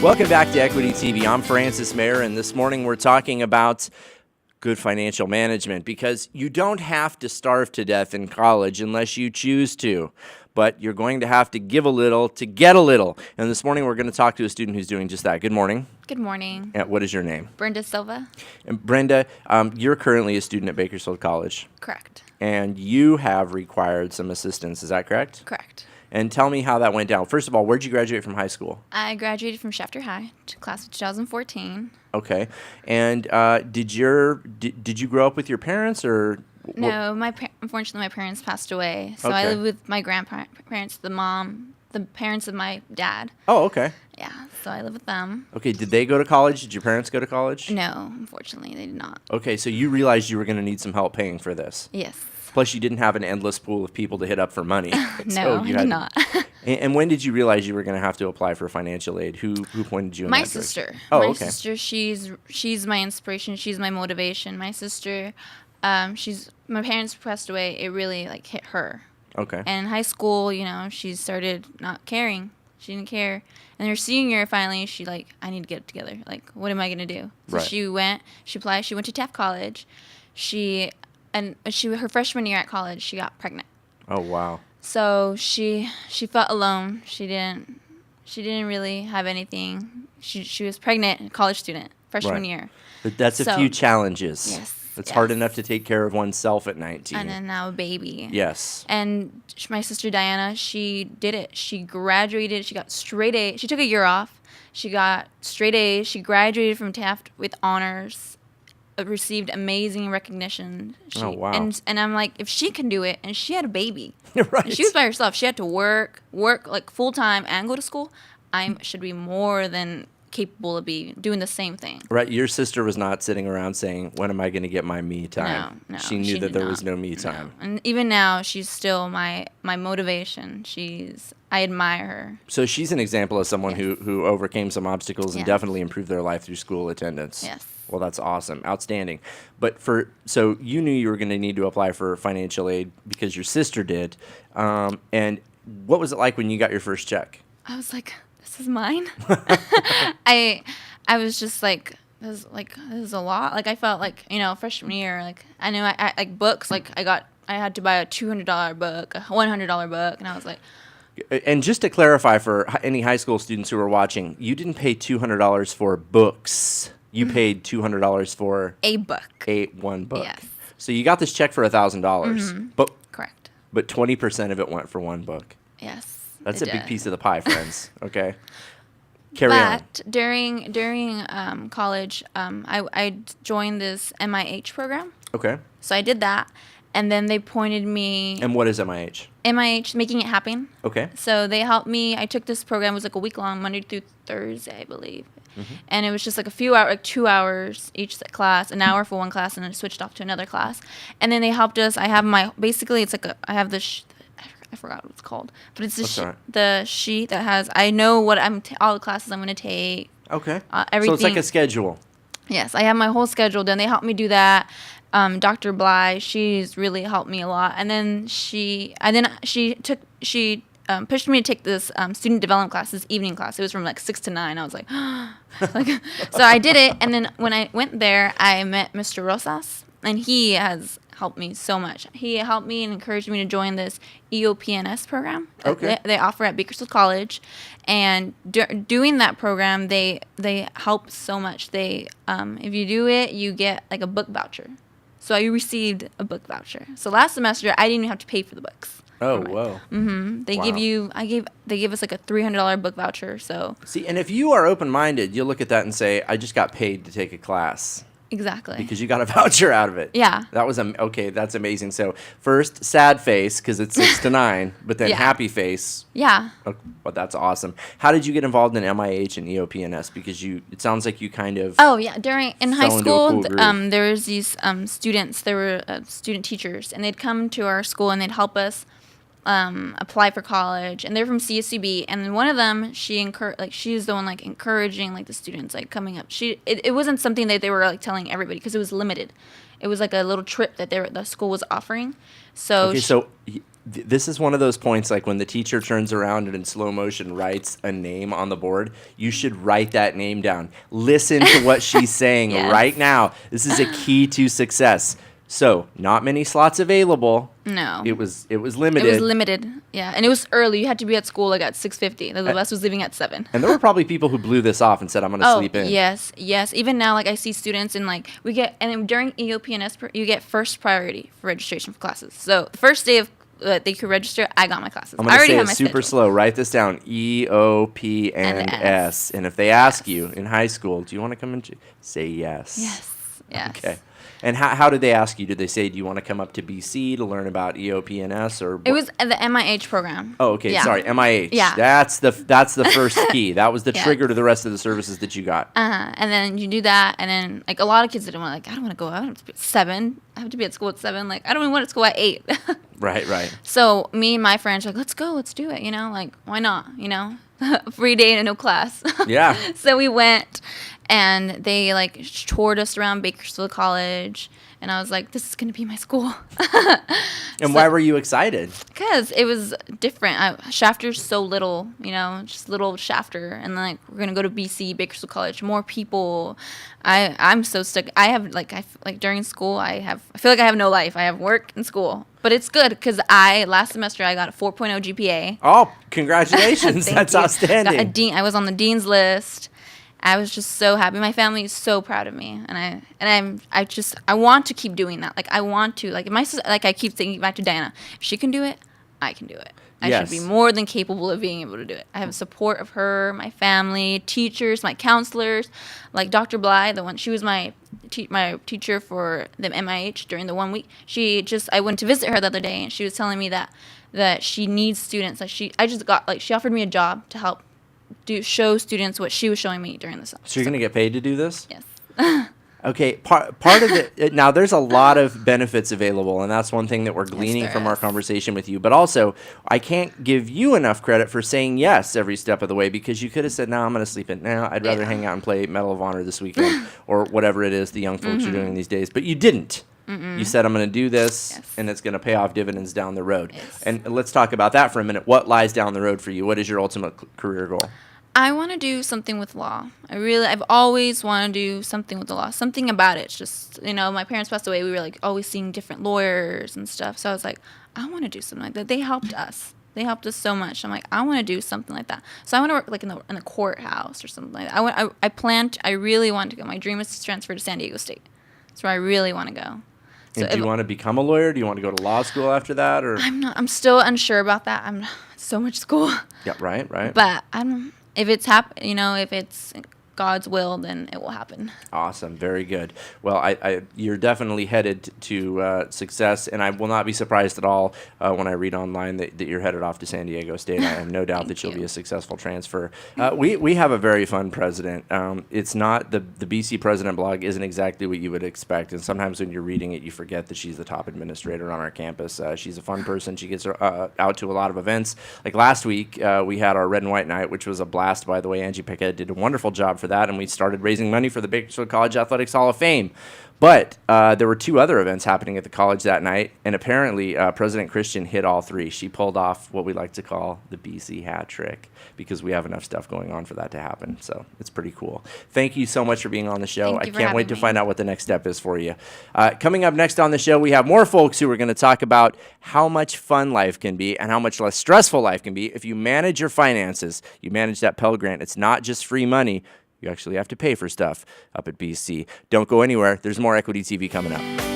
Welcome back to Equity TV. I'm Francis Mayer, and this morning we're talking about good financial management because you don't have to starve to death in college unless you choose to, but you're going to have to give a little to get a little. And this morning we're going to talk to a student who's doing just that. Good morning. Good morning. What is your name? Brenda Silva. And Brenda, you're currently a student at Bakersfield College. Correct. And you have required some assistance. Is that correct? Correct. And tell me how that went down. First of all, where'd you graduate from high school? I graduated from Shafter High, class of 2014. Okay. And did you grow up with your parents or? No, unfortunately my parents passed away, so I Okay. live with my grandparents, the parents of my dad. Oh, okay. Yeah, so I live with them. Okay. Did they go to college? Did your parents go to college? No, unfortunately they did not. Okay. So you realized you were going to need some help paying for this. Yes. Plus, you didn't have an endless pool of people to hit up for money. No, I did not. And when did you realize you were going to have to apply for financial aid? Who pointed you in My that direction? sister. Oh, my okay. sister, she's my inspiration. She's my motivation. My sister, my parents passed away. It really hit her. Okay. And in high school, she started not caring. She didn't care. And her senior year, finally, I need to get it together. What am I going to do? So Right. she applied. She went to Taft College. Her freshman year at college, she got pregnant. Oh, wow. So she felt alone. She didn't really have anything. She was pregnant, a college student, freshman Right. year. But that's a So- few challenges. Yes. It's hard yes. enough to take care of oneself at 19. And then now a baby. Yes. And my sister Diana, she did it. She graduated. She got straight A. She took a year off. She got straight A's. She graduated from Taft with honors. Received amazing recognition. Oh, wow. And I'm like, if she can do it, and she had a baby, Right. and she was by herself. She had to work full time and go to school. I should be more than capable of doing the same thing. Right. Your sister was not sitting around saying, when am I going to get my me time? No, She knew that did there not. was no me time. No. And even now, she's still my motivation. I admire her. So she's an example of someone who overcame some obstacles and Yes. definitely improved their life through school attendance. Yes. Well, that's awesome. Outstanding. But so you knew you were going to need to apply for financial aid because your sister did. And what was it like when you got your first check? I was like, this is mine. I was just like, this is a lot. I felt freshman year, I knew I books, I had to buy a $200 book, a $100 book, and I was like, And just to clarify for any high school students who are watching, you didn't pay $200 for books. You paid $200 for a book. one book. Yes. So you got this check for $1,000, Correct. but 20% of it went for one book. Yes. That's it a big did. piece of the pie, friends. Okay. Carry on. But during college, I joined this MIH program. Okay. So I did that, and then they pointed me And what is MIH? MIH, Making It Happen. Okay. So they helped me. I took this program. It was a week long, Monday through Thursday, I believe. And it was just a few hours, 2 hours each class, an hour for one class, and then switched off to another class. And then they helped us. I have basically I have this. I forgot what it's called, but it's the sheet that has. I know what all the classes I'm going to take. Okay. Everything. So it's like a schedule. Yes, I have my whole schedule done. They helped me do that. Dr. Bly, she's really helped me a lot. And then she pushed me to take this student development class, this evening class. It was from 6 to 9. I was like, so I did it. And then when I went there, I met Mr. Rosas, and he has helped me so much. He helped me and encouraged me to join this EOPNS program that Okay. they offer at Bakersfield College. And doing that program, they help so much. They if you do it, you get a book voucher. So I received a book voucher. So last semester, I didn't even have to pay for the books. Oh, whoa. They Wow. they give us a $300 book voucher. So See, and if you are open-minded, you'll look at that and say, I just got paid to take a class. exactly. Because you got a voucher out of it. Yeah. That was okay. That's amazing. So first, sad face because it's 6 to 9, but then Yeah. happy face. Yeah. Oh, well, that's awesome. How did you get involved in MIH and EOPNS? Because it sounds like you kind of. Oh yeah. In high fell into a school, cool groove. there was these students. There were student teachers, and they'd come to our school and they'd help us apply for college, and they're from CSUB. And then one of them, she's the one encouraging the students coming up. It wasn't something that they were telling everybody because it was limited. It was a little trip that the school was offering. So Okay, so This is one of those points, like when the teacher turns around and in slow motion writes a name on the board, you should write that name down. Listen to what she's saying Yes. right now. This is a key to success. So, not many slots available. No. It was limited. It was limited, yeah. And it was early. You had to be at school like at 6:50. The bus was leaving at 7. And there were probably people who blew this off and said, I'm going to sleep in. Yes. Even now, like I see students and like we get, and then during EOP&S, you get first priority for registration for classes. So the first day of they could register, I got my classes. I'm I going to already say have it my super schedule. slow. Write this down. EOP and S. And if they ask you in high school, do you want to come and say yes? Yes. Okay. And how did they ask you? Did they say, do you want to come up to BC to learn about EOP&S or? It was the MIH program. Oh, okay. Yeah. Sorry, MIH. Yeah. That's the first key. That was the Yeah. trigger to the rest of the services that you got. And then you do that, and then like a lot of kids didn't want I don't want to go. I have to be at 7. I have to be at school at 7. Like I don't even want to school at 8. Right. So me and my friends were like, let's go, let's do it. Like why not? Free day and no class. Yeah. So we went, and they like toured us around Bakersfield College, and I was like, this is gonna be my school. And why were you excited? Because it was different. Shafter's so little, just little Shafter, and then like we're gonna go to BC Bakersfield College, more people. I'm so stuck. I have during school I feel like I have no life. I have work and school, but it's good because last semester I got a 4.0 GPA. Oh, congratulations! Thank That's you. outstanding. Got a dean. I was on the dean's list. I was just so happy. My family is so proud of me, and I want to keep doing that. Like I want to, like my sister, like I keep thinking back to Diana. If she can do it, I can do it. I Yes. should be more than capable of being able to do it. I have support of her, my family, teachers, my counselors, like Dr. Bly, she was my teacher for the MIH during the 1 week. I went to visit her the other day, and she was telling me that she needs students. Like she offered me a job to help show students what she was showing me during the summer. So you're going to get paid to do this? Yes. Okay, part of it, now there's a lot of benefits available, and that's one thing that we're gleaning there from our is. conversation with you. But also, I can't give you enough credit for saying yes every step of the way, because you could have said, no, I'm going to sleep in. No, I'd rather hang out and play Medal of Honor this weekend, or whatever it is the young folks are doing these days. But you didn't. You said, I'm going to do this, Yes. and it's going to pay off dividends down the road. Yes. And let's talk about that for a minute. What lies down the road for you? What is your ultimate career goal? I want to do something with law. I've always wanted to do something with the law. Something about it. It's just, my parents passed away. We were like always seeing different lawyers and stuff. So I was like, I want to do something like that. They helped us. They helped us so much. I'm like, I want to do something like that. So I want to work like in the courthouse or something like that. I really want to go. My dream is to transfer to San Diego State. That's where I really want to go. So And do you want to become a lawyer? Do you want to go to law school after that? Or I'm still unsure about that. So much school. yeah, right. But if it's if it's God's will, then it will happen. Awesome. Very good. Well, you're definitely headed to success, and I will not be surprised at all when I read online that you're headed off to San Diego State. I have no doubt that you'll be a successful transfer. We have a very fun president. It's not the BC President blog isn't exactly what you would expect, and sometimes when you're reading it, you forget that she's the top administrator on our campus. She's a fun person. She gets out to a lot of events. Like last week, we had our Red and White Night, which was a blast, by the way. Angie Pickett did a wonderful job for that, and we started raising money for the Bakersfield College Athletics Hall of Fame. But there were 2 other events happening at the college that night, and apparently President Christian hit all 3. She pulled off what we like to call the BC hat trick, because we have enough stuff going on for that to happen. So it's pretty cool. Thank you so much for being on the show. Thank I you for can't wait to having me. find out what the next step is for you. Coming up next on the show, we have more folks who are going to talk about how much fun life can be and how much less stressful life can be if you manage your finances. You manage that Pell Grant. It's not just free money. You actually have to pay for stuff up at BC. Don't go anywhere. There's more Equity TV coming up.